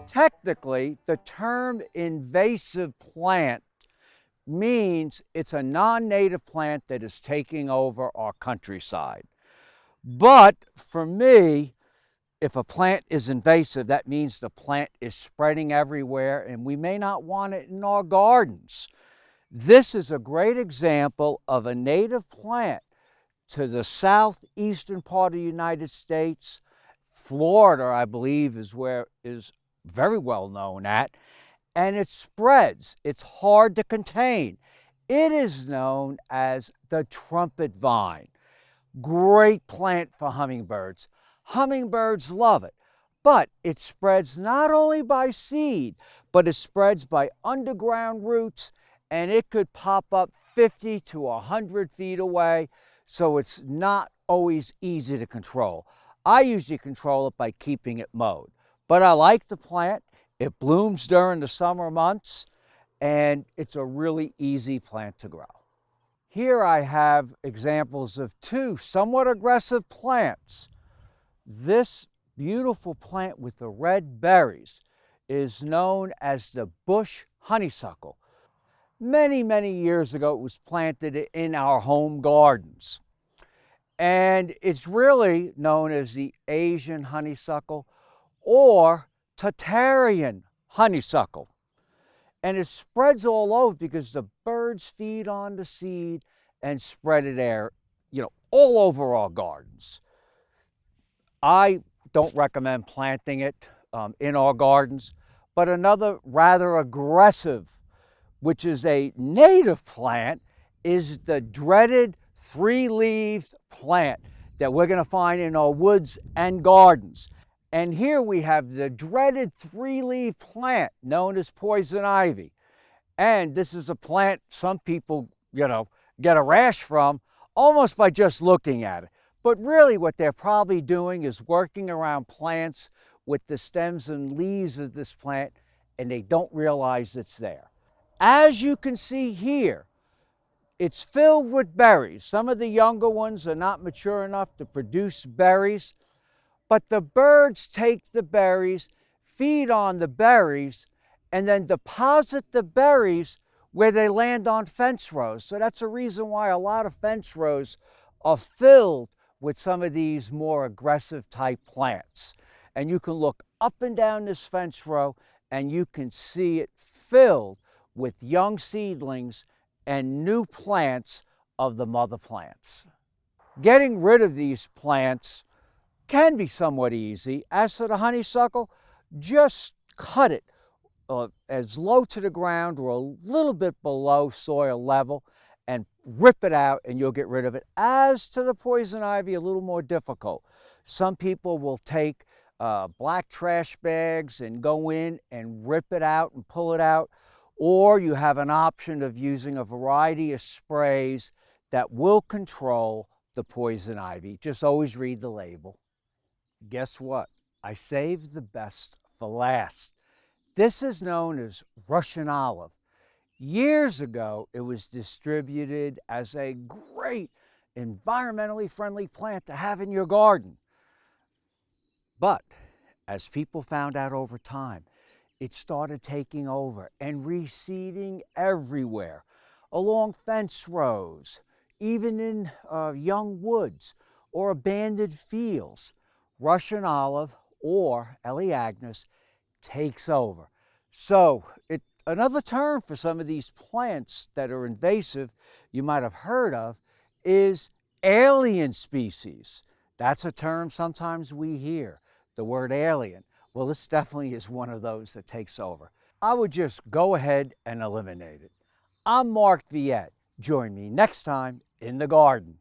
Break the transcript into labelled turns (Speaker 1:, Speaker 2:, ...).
Speaker 1: Technically, the term invasive plant means it's a non-native plant that is taking over our countryside. But for me, if a plant is invasive, that means the plant is spreading everywhere and we may not want it in our gardens. This is a great example of a native plant to the southeastern part of the United States. Florida, I believe, is where is very well known at, and it spreads. It's hard to contain. It is known as the trumpet vine. Great plant for hummingbirds. Hummingbirds love it, but it spreads not only by seed, but it spreads by underground roots, and it could pop up 50 to 100 feet away, so it's not always easy to control. I usually control it by keeping it mowed. But I like the plant. It blooms during the summer months, and it's a really easy plant to grow. Here I have examples of two somewhat aggressive plants. This beautiful plant with the red berries is known as the bush honeysuckle. Many, many years ago, it was planted in our home gardens. And it's really known as the Asian honeysuckle or Tartarian honeysuckle. And it spreads all over because the birds feed on the seed and spread it there, all over our gardens. I don't recommend planting it in our gardens, but another rather aggressive, which is a native plant, is the dreaded three-leaved plant that we're going to find in our woods and gardens. And here we have the dreaded three-leaf plant known as poison ivy. And this is a plant some people, get a rash from almost by just looking at it. But really what they're probably doing is working around plants with the stems and leaves of this plant, and they don't realize it's there. As you can see here, it's filled with berries. Some of the younger ones are not mature enough to produce berries. But the birds take the berries, feed on the berries, and then deposit the berries where they land on fence rows. So that's a reason why a lot of fence rows are filled with some of these more aggressive type plants. And you can look up and down this fence row and you can see it filled with young seedlings and new plants of the mother plants. Getting rid of these plants can be somewhat easy. As for the honeysuckle, just cut it as low to the ground or a little bit below soil level and rip it out and you'll get rid of it. As to the poison ivy, a little more difficult. Some people will take black trash bags and go in and rip it out and pull it out, or you have an option of using a variety of sprays that will control the poison ivy. Just always read the label. Guess what? I saved the best for last. This is known as Russian olive. Years ago, it was distributed as a great environmentally friendly plant to have in your garden. But as people found out over time, it started taking over and reseeding everywhere, along fence rows, even in young woods or abandoned fields. Russian olive, or Elaeagnus, takes over. So another term for some of these plants that are invasive you might have heard of is alien species. That's a term sometimes we hear, the word alien. Well, this definitely is one of those that takes over. I would just go ahead and eliminate it. I'm Mark Viette. Join me next time in the garden.